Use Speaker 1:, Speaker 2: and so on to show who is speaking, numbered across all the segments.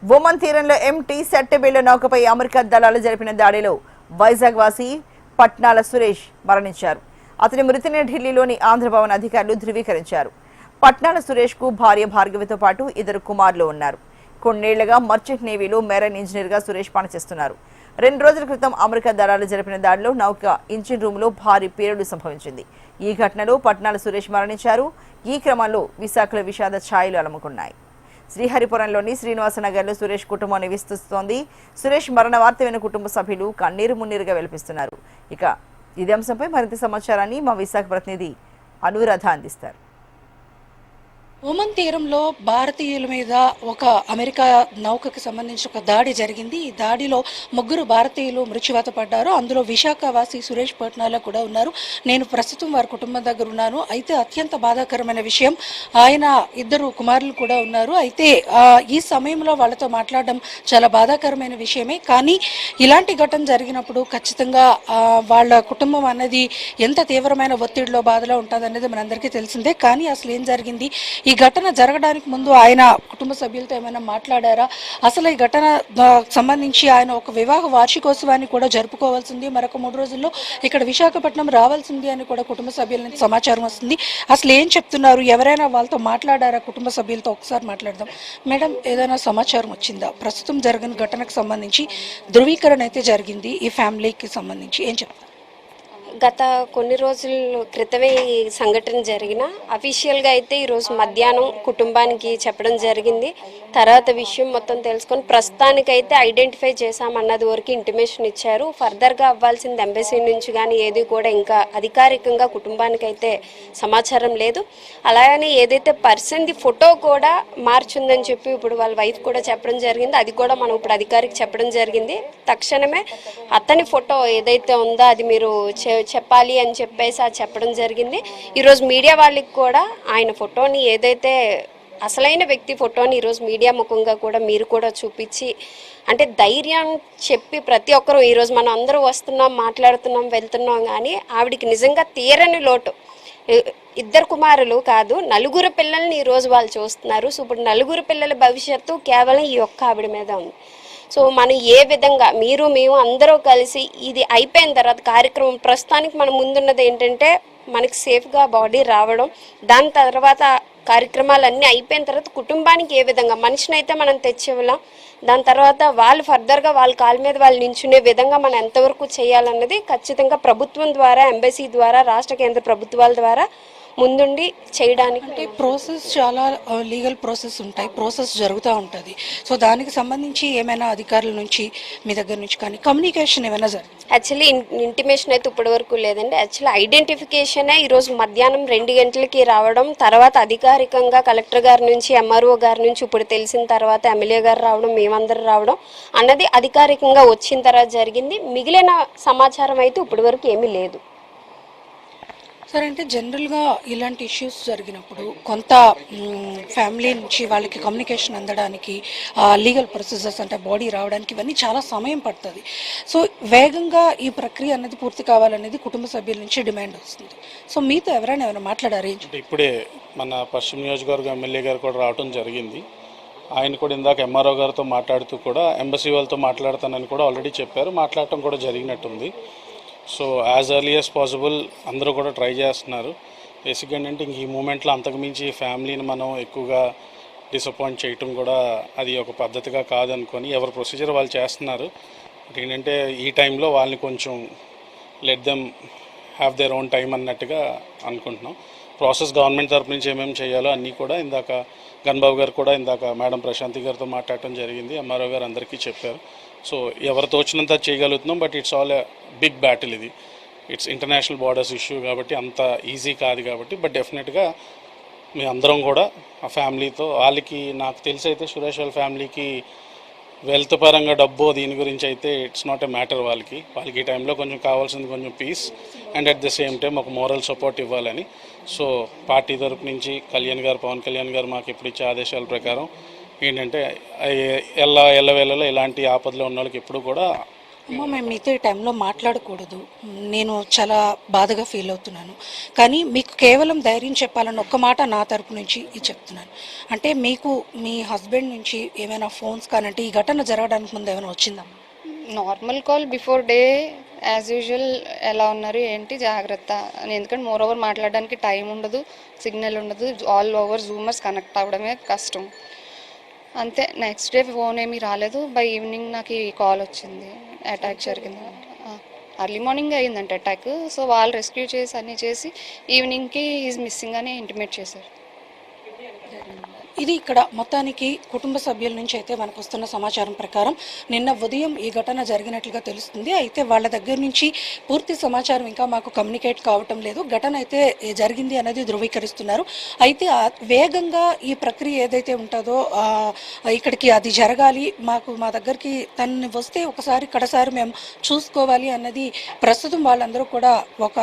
Speaker 1: Oman తీరంలో empty సెట్టబిళ్ల నౌకపై America దళాలు జరిపిన దాడిలో వైజాగ్ వాసి పట్నాల సురేష్ మరణించారు. అతని మృతిని ఢిల్లీలోని ఆంధ్రభవన్ అధికారులు ధృవీకరించారు. పట్నాల సురేష్ కు భార్య భార్గవితో పాటు 2 కుమారులు ఉన్నారు. కొన్నేళ్లుగా మర్చెంట్ నేవీలో మెరైన్ ఇంజనీర్ గా సురేష్ పనిచేస్తున్నారు. 2 రోజుల క్రితం అమెరికా దళాలు జరిపిన దాడిలో నౌక ఇంజిన్ రూమ్ లో భారీ పేలుడు సంభవించింది. ఈ ఘటనలో పట్నాల సురేష్ మరణించారు. ఈ క్రమంలో విశాఖలో విషాద ఛాయలు అలముకున్నాయి. శ్రీహరిపురంలోని శ్రీనివాసనగర్లో సురేష్ కుటుంబం నివసిస్తోంది. సురేష్ మరణ వార్త విన్న కుటుంబ సభ్యులు కన్నీరు మున్నీరుగా వెలిపిస్తున్నారు. ఇక ఇదే అంశంపై మరింత సమాచారాన్ని మా విశాఖ ప్రతినిధి అనురాధ అందిస్తారు.
Speaker 2: ఒమన్ తీరంలో భారతీయుల మీద ఒక అమెరికా నౌకకి సంబంధించి ఒక దాడి జరిగింది. ఈ దాడిలో 3 భారతీయులు మృత్యువాత పడ్డారు. అందులో విశాఖవాసి సురేష్ పట్నాల కూడా ఉన్నారు. నేను ప్రస్తుతం వారి కుటుంబం దగ్గర ఉన్నాను. అయితే అత్యంత బాధాకరమైన విషయం, ఆయన 2 కుమారులు కూడా ఉన్నారు. అయితే ఈ సమయంలో వాళ్ళతో మాట్లాడడం చాలా బాధాకరమైన విషయమే. కానీ ఇలాంటి ఘటన జరిగినప్పుడు ఖచ్చితంగా వాళ్ళ కుటుంబం అన్నది ఎంత తీవ్రమైన ఒత్తిడిలో బాధలో ఉంటుంది అనేది మనందరికీ తెలిసిందే. కానీ అసలు ఏం జరిగింది, ఈ ఘటన జరగడానికి ముందు ఆయన కుటుంబ సభ్యులతో ఏమైనా మాట్లాడారా, అసలు ఈ ఘటన సంబంధించి ఆయన ఒక వివాహ వార్షికోత్సవాన్ని కూడా జరుపుకోవాల్సింది, మరొక 3 రోజుల్లో ఇక్కడ విశాఖపట్నం రావాల్సింది అని కూడా కుటుంబ సభ్యుల నుంచి సమాచారం వస్తుంది. అసలు ఏం చెప్తున్నారు, ఎవరైనా వాళ్ళతో మాట్లాడారా కుటుంబ సభ్యులతో? ఒకసారి మాట్లాడదాం. మేడం, ఏదైనా సమాచారం వచ్చిందా ప్రస్తుతం జరిగిన ఘటనకు సంబంధించి? ధృవీకరణ అయితే జరిగింది ఈ ఫ్యామిలీకి సంబంధించి, ఏం చెప్తారు?
Speaker 3: గత కొన్ని రోజుల క్రితమే ఈ సంఘటన జరిగిన అఫీషియల్గా అయితే ఈరోజు మధ్యాహ్నం కుటుంబానికి చెప్పడం జరిగింది. తర్వాత విషయం మొత్తం తెలుసుకొని ప్రస్తుతానికైతే ఐడెంటిఫై చేశామన్నది వరకు ఇంటిమేషన్ ఇచ్చారు. ఫర్దర్గా అవ్వాల్సింది ఎంబసీ నుంచి కానీ ఏది కూడా ఇంకా అధికారికంగా కుటుంబానికి అయితే సమాచారం లేదు. అలాగని ఏదైతే పర్సన్ది ఫోటో కూడా మార్చుందని చెప్పి ఇప్పుడు వాళ్ళ వైఫ్ కూడా చెప్పడం జరిగింది. అది కూడా మనం ఇప్పుడు అధికారికి చెప్పడం జరిగింది. తక్షణమే అతని ఫోటో ఏదైతే ఉందో అది మీరు చెప్పాలి అని చెప్పేసి అది చెప్పడం జరిగింది. ఈరోజు మీడియా వాళ్ళకి కూడా ఆయన ఫోటోని, ఏదైతే అసలైన వ్యక్తి ఫోటోని ఈరోజు మీడియా ముఖంగా కూడా మీరు కూడా చూపించి, అంటే ధైర్యం చెప్పి ప్రతి ఒక్కరూ ఈరోజు మనం అందరూ వస్తున్నాం, మాట్లాడుతున్నాం, వెళ్తున్నాం, కానీ ఆవిడికి నిజంగా తీరని లోటు. 2 కుమారులు కాదు, 4 పిల్లల్ని ఈరోజు వాళ్ళు చూస్తున్నారు. సో ఇప్పుడు 4 పిల్లల భవిష్యత్తు కేవలం ఈ ఒక్క ఆవిడ మీద ఉంది. సో మనం ఏ విధంగా మేము అందరూ కలిసి ఇది అయిపోయిన తర్వాత కార్యక్రమం, ప్రస్తుతానికి మనం ముందున్నది ఏంటంటే మనకి సేఫ్గా బాడీ రావడం, దాని తర్వాత కార్యక్రమాలన్నీ అయిపోయిన తర్వాత కుటుంబానికి ఏ విధంగా మనిషిని అయితే మనం తెచ్చేవాళ్ళం, దాని తర్వాత వాళ్ళు ఫర్దర్గా వాళ్ళ కాళ్ళ మీద వాళ్ళు నించునే విధంగా మనం ఎంతవరకు చేయాలన్నది ఖచ్చితంగా ప్రభుత్వం ద్వారా, ఎంబసీ ద్వారా, రాష్ట్ర కేంద్ర ప్రభుత్వాల ద్వారా ముందుండి చేయడానికి.
Speaker 2: అంటే ప్రాసెస్ చాలా లీగల్ ప్రాసెస్ ఉంటాయి, ప్రాసెస్ జరుగుతూ ఉంటుంది. సో దానికి సంబంధించి ఏమైనా అధికారుల నుంచి మీ దగ్గర నుంచి కానీ కమ్యూనికేషన్ ఏమైనా జరిగింది?
Speaker 3: యాక్చువల్లీ ఇంటిమేషన్ అయితే ఇప్పటి వరకు లేదండి. యాక్చువల్లీ ఐడెంటిఫికేషనే ఈరోజు మధ్యాహ్నం 2 గంటలకి రావడం, తర్వాత అధికారికంగా కలెక్టర్ గారి నుంచి, ఎంఆర్ఓ గారి నుంచి ఇప్పుడు తెలిసిన తర్వాత ఎమ్మెల్యే గారు రావడం, మేమందరూ రావడం అన్నది అధికారికంగా వచ్చిన తర్వాత జరిగింది. మిగిలిన సమాచారం అయితే ఇప్పటి వరకు ఏమీ లేదు.
Speaker 2: సరే, అంటే జనరల్గా ఇలాంటి ఇష్యూస్ జరిగినప్పుడు కొంత ఫ్యామిలీ నుంచి వాళ్ళకి కమ్యూనికేషన్ అందడానికి, లీగల్ ప్రొసీజర్స్ అంటే బాడీ రావడానికి ఇవన్నీ చాలా సమయం పడుతుంది. సో వేగంగా ఈ ప్రక్రియ అనేది పూర్తి కావాలనేది కుటుంబ సభ్యుల నుంచి డిమాండ్ వస్తుంది. సో మీతో ఎవరైనా మాట్లాడారు?
Speaker 4: ఇప్పుడే మన పశ్చిమ నియోజకవర్గం ఎమ్మెల్యే గారు కూడా రావడం జరిగింది. ఆయన కూడా ఇందాక ఎంఆర్ఓ గారితో మాట్లాడుతూ కూడా ఎంబసీ వాళ్ళతో మాట్లాడతానని కూడా ఆల్రెడీ చెప్పారు. మాట్లాడటం కూడా జరిగినట్టుంది. So as early as possible అందరూ కూడా ట్రై చేస్తున్నారు. బేసిక్గా ఏంటంటే ఇంక ఈ మూమెంట్లో అంతకుమించి ఫ్యామిలీని మనం ఎక్కువగా డిసప్పాయింట్ చేయటం కూడా అది ఒక పద్ధతిగా కాదనుకొని ఎవరి ప్రొసీజర్ వాళ్ళు చేస్తున్నారు. ఏంటంటే ఈ టైంలో వాళ్ళని కొంచెం let them have their own time అన్నట్టుగా అనుకుంటున్నాం. ప్రాసెస్ గవర్నమెంట్ తరపు నుంచి ఏమేమి చేయాలో అన్నీ కూడా ఇందాక గన్బాబు గారు కూడా ఇందాక మేడం ప్రశాంతి గారితో మాట్లాడటం జరిగింది. ఎంఆర్ఓ గారు అందరికీ చెప్పారు. సో ఎవరితో వచ్చినంత చేయగలుగుతున్నాం. But it's all a big battle. ఇది ఇట్స్ ఇంటర్నేషనల్ బార్డర్స్ ఇష్యూ కాబట్టి అంత ఈజీ కాదు కాబట్టి, బట్ డెఫినెట్గా మీ అందరం కూడా ఆ ఫ్యామిలీతో, వాళ్ళకి నాకు తెలిసి అయితే సురేష్ వాళ్ళ ఫ్యామిలీకి వెల్త్ పరంగా డబ్బు దీని గురించి అయితే ఇట్స్ నాట్ ఎ మ్యాటర్. వాళ్ళకి ఈ టైంలో కొంచెం కావాల్సింది కొంచెం peace and at the same time ఒక మోరల్ సపోర్ట్ ఇవ్వాలని. సో పార్టీ తరపు నుంచి పవన్ కళ్యాణ్ గారు మాకు ఇప్పుడు ఇచ్చే ఆదేశాల ప్రకారం ఏంటంటే ఎల్లవేళలో ఇలాంటి ఆపదలో ఉన్న వాళ్ళకి ఎప్పుడు కూడా
Speaker 2: అమ్మ మేము మీతో ఈ టైంలో మాట్లాడకూడదు, నేను చాలా బాధగా ఫీల్ అవుతున్నాను, కానీ మీకు కేవలం ధైర్యం చెప్పాలని ఒక్క మాట నా తరపు నుంచి ఇది చెప్తున్నాను. అంటే మీకు మీ హస్బెండ్ నుంచి ఏమైనా ఫోన్స్ కానంటే ఈ ఘటన జరగడానికి ముందు ఏమైనా వచ్చిందమ్మా?
Speaker 5: Normal call before day as usual ఎలా ఉన్నారు ఏంటి జాగ్రత్త అని, ఎందుకంటే మోర్ ఓవర్ మాట్లాడడానికి టైం ఉండదు, సిగ్నల్ ఉండదు, ఆల్ ఓవర్ జూమర్స్ కనెక్ట్ అవ్వడమే కష్టం అంతే. నెక్స్ట్ డే ఫోన్ ఏమీ రాలేదు. బై ఈవినింగ్ నాకు ఈ కాల్ వచ్చింది, అటాక్ జరిగింది. అర్లీ మార్నింగ్ అయ్యిందంటే అటాక్. సో వాళ్ళు రెస్క్యూ చేసి అన్నీ చేసి ఈవినింగ్కి ఈజ్ మిస్సింగ్ అని ఇంటిమేట్ చేశారు.
Speaker 2: ఇది ఇక్కడ మొత్తానికి కుటుంబ సభ్యుల నుంచి అయితే మనకు వస్తున్న సమాచారం ప్రకారం నిన్న ఉదయం ఈ ఘటన జరిగినట్లుగా తెలుస్తుంది. అయితే వాళ్ళ దగ్గర నుంచి పూర్తి సమాచారం ఇంకా మాకు కమ్యూనికేట్ కావటం లేదు. ఘటన అయితే జరిగింది అనేది ధృవీకరిస్తున్నారు. అయితే వేగంగా ఈ ప్రక్రియ ఏదైతే ఉంటుందో ఇక్కడికి అది జరగాలి, మా దగ్గరికి తను వస్తే ఒకసారి కడసారి మేము చూసుకోవాలి అన్నది ప్రస్తుతం వాళ్ళందరూ కూడా ఒక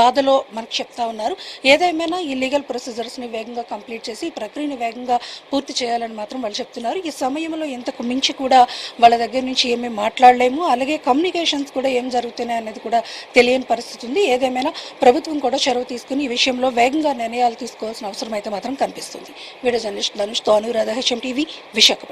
Speaker 2: బాధలో మనకు చెప్తా ఉన్నారు. ఏదేమైనా ఈ లీగల్ ప్రొసీజర్స్ని వేగంగా కంప్లీట్ చేసి ఈ ప్రక్రియని వేగంగా పూర్తి చేయాలని మాత్రం వాళ్ళు చెప్తున్నారు. ఈ సమయంలో ఇంతకు మించి కూడా వాళ్ళ దగ్గర నుంచి ఏమీ మాట్లాడలేము, అలాగే కమ్యూనికేషన్స్ కూడా ఏం జరుగుతున్నాయి అనేది కూడా తెలియని పరిస్థితి ఉంది. ఏదేమైనా ప్రభుత్వం కూడా చొరవ తీసుకుని ఈ విషయంలో వేగంగా నిర్ణయాలు తీసుకోవాల్సిన అవసరం అయితే మాత్రం కనిపిస్తుంది. వీడియో జర్నలిస్ట్ ధనుష్ తో అనురాధ, HM TV, విశాఖపట్నం.